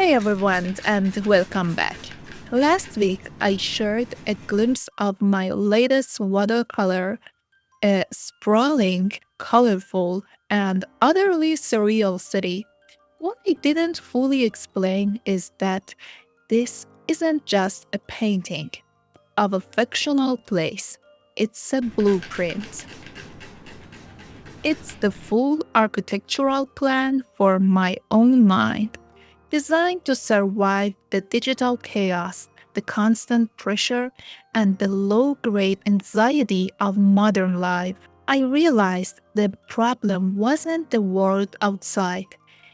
Hey everyone, and welcome back. Last week, I shared a glimpse of my latest watercolor, a sprawling, colorful, and utterly surreal city. What I didn't fully explain is that this isn't just a painting of a fictional place, it's a blueprint. It's the full architectural plan for my own mind, designed to survive the digital chaos, the constant pressure, and the low grade anxiety of modern life. I realized the problem wasn't the world outside,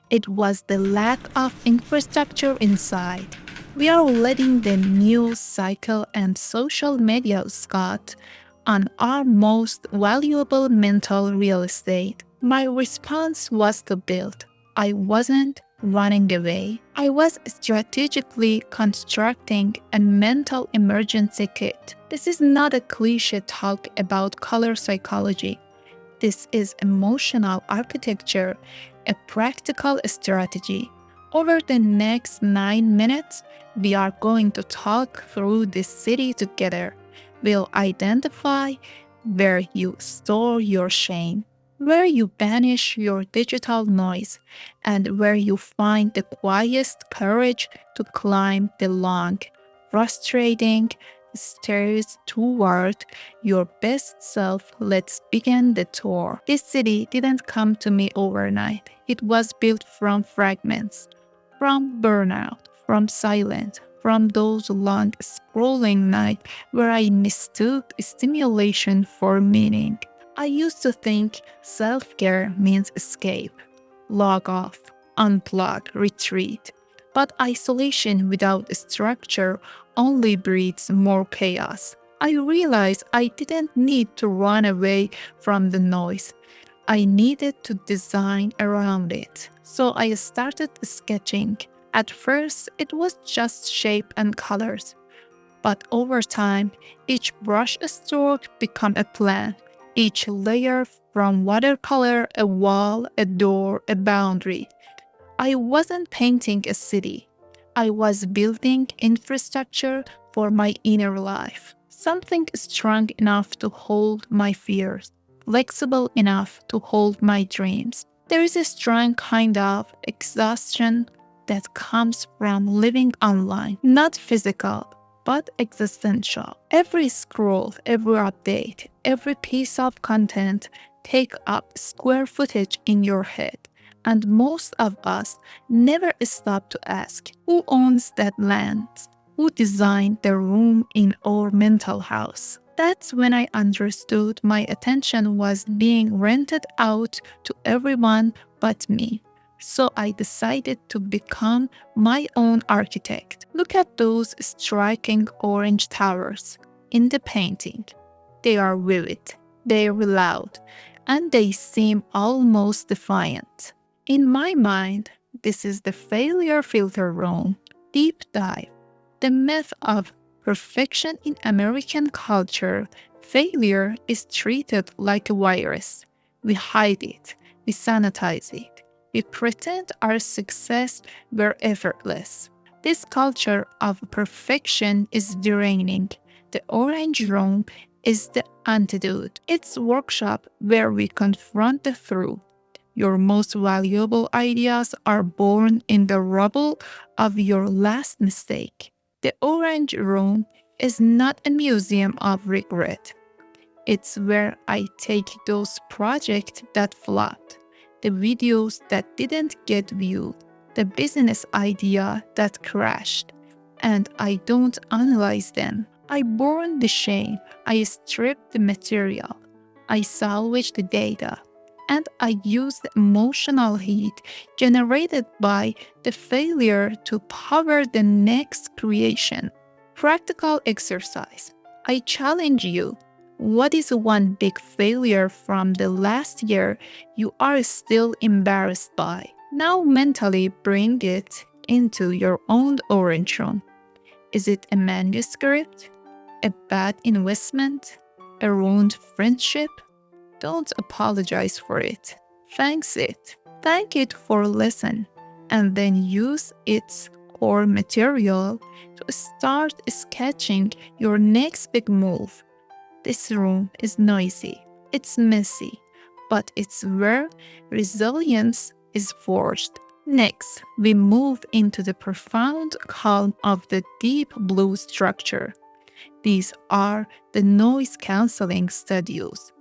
it was the lack of infrastructure inside. We are letting the news cycle and social media scout on our most valuable mental real estate. My response was to build. I wasn't running away. I was strategically constructing a mental emergency kit. This is not a cliche talk about color psychology. This is emotional architecture, a practical strategy. Over the next 9 minutes, we are going to talk through this city together. We'll identify where you store your shame, where you banish your digital noise, and where you find the quietest courage to climb the long, frustrating stairs toward your best self. Let's begin the tour. This city didn't come to me overnight. It was built from fragments, from burnout, from silence, from those long scrolling nights where I mistook stimulation for meaning. I used to think self-care means escape, log off, unplug, retreat. But isolation without structure only breeds more chaos. I realized I didn't need to run away from the noise. I needed to design around it. So I started sketching. At first, it was just shape and colors. But over time, each brush stroke became a plan. Each layer from watercolor, a wall, a door, a boundary. I wasn't painting a city. I was building infrastructure for my inner life. Something strong enough to hold my fears, flexible enough to hold my dreams. There is a strong kind of exhaustion that comes from living online, not physical, but existential. Every scroll, every update, every piece of content take up square footage in your head. And most of us never stop to ask, who owns that land? Who designed the room in our mental house? That's when I understood my attention was being rented out to everyone but me. So I decided to become my own architect. Look at those striking orange towers in the painting. They are vivid, they are loud, and they seem almost defiant. In my mind, this is the failure filter room, deep dive, the myth of perfection in American culture. Failure is treated like a virus. We hide it, we sanitize it, we pretend our success were effortless. This culture of perfection is draining. The orange room is the antidote. It's a workshop where we confront the truth. Your most valuable ideas are born in the rubble of your last mistake. The orange room is not a museum of regret. It's where I take those projects that flopped, the videos that didn't get viewed, the business idea that crashed, and I don't analyze them. I burn the shame, I strip the material, I salvage the data, and I use the emotional heat generated by the failure to power the next creation. Practical exercise. I challenge you. What is one big failure from the last year you are still embarrassed by? Now mentally bring it into your own orange room. Is it a manuscript? A bad investment? A ruined friendship? Don't apologize for it. Thank it for lesson, and then use it or material to start sketching your next big move. This room is noisy, it's messy, but it's where resilience is forged. Next, we move into the profound calm of the deep blue structure. These are the noise cancelling studios,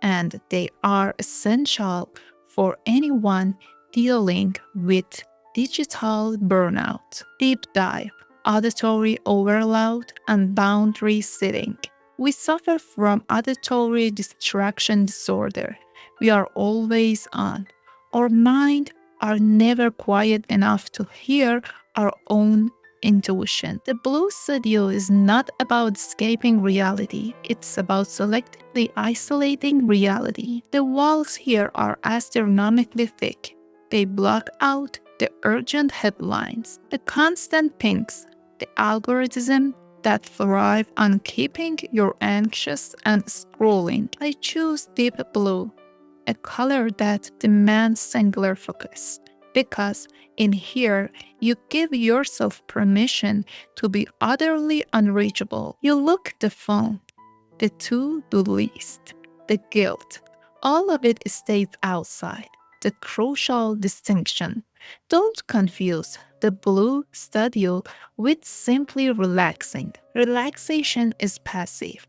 and they are essential for anyone dealing with digital burnout. Deep dive, auditory overload, and boundary setting. We suffer from auditory distraction disorder. We are always on. Our mind are never quiet enough to hear our own intuition. The blue studio is not about escaping reality, it's about selectively isolating reality. The walls here are astronomically thick. They block out the urgent headlines, the constant pings, the algorithm that thrive on keeping you anxious and scrolling. I choose deep blue, a color that demands singular focus, because in here, you give yourself permission to be utterly unreachable. You look the phone, the to-do list, the guilt. All of it stays outside. The crucial distinction. Don't confuse the blue studio with simply relaxing. Relaxation is passive.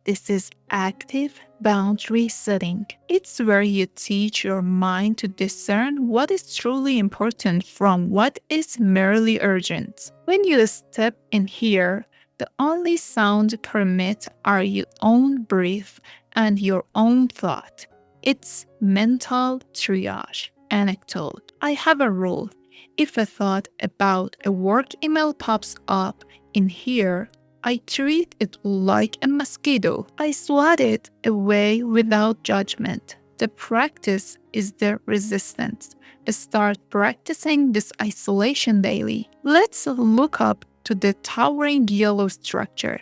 This is active boundary setting. It's where you teach your mind to discern what is truly important from what is merely urgent. When you step in here, the only sound permit are your own breath and your own thought. It's mental triage. Anecdote. I have a rule. If a thought about a work email pops up in here, I treat it like a mosquito. I swat it away without judgment. The practice is the resistance. Start practicing this isolation daily. Let's look up to the towering yellow structure.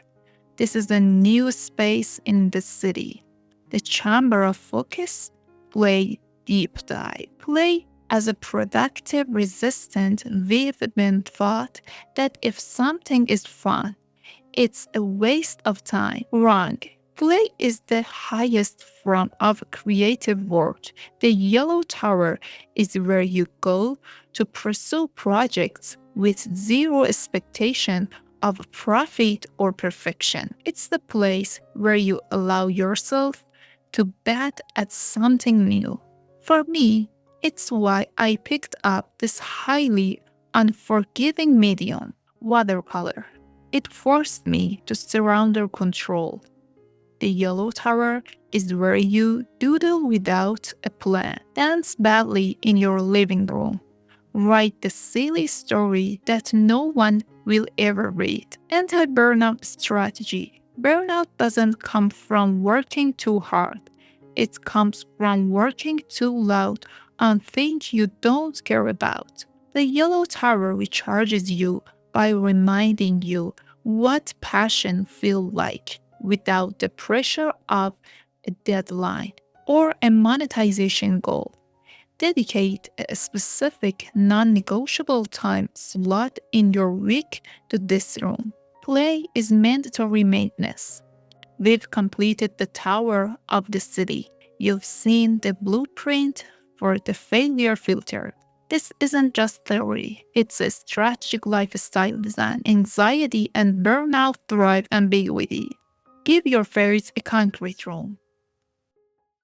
This is a new space in the city. The chamber of focus, play deep dive. Play as a productive resistant. We've been taught that if something is fun, it's a waste of time. Wrong. Play is the highest form of creative work. The yellow tower is where you go to pursue projects with zero expectation of profit or perfection. It's the place where you allow yourself to bat at something new. For me, it's why I picked up this highly unforgiving medium, watercolor. It forced me to surrender control. The yellow tower is where you doodle without a plan, dance badly in your living room, write the silly story that no one will ever read. Anti-burnout strategy. Burnout doesn't come from working too hard. It comes from working too loud on things you don't care about. The yellow tower recharges you by reminding you what passion feels like without the pressure of a deadline or a monetization goal. Dedicate a specific non-negotiable time slot in your week to this room. Play is mandatory maintenance. We've completed the tower of the city. You've seen the blueprint for the failure filter. This isn't just theory, it's a strategic lifestyle design. Anxiety and burnout thrive ambiguity. Give your fairies a concrete room.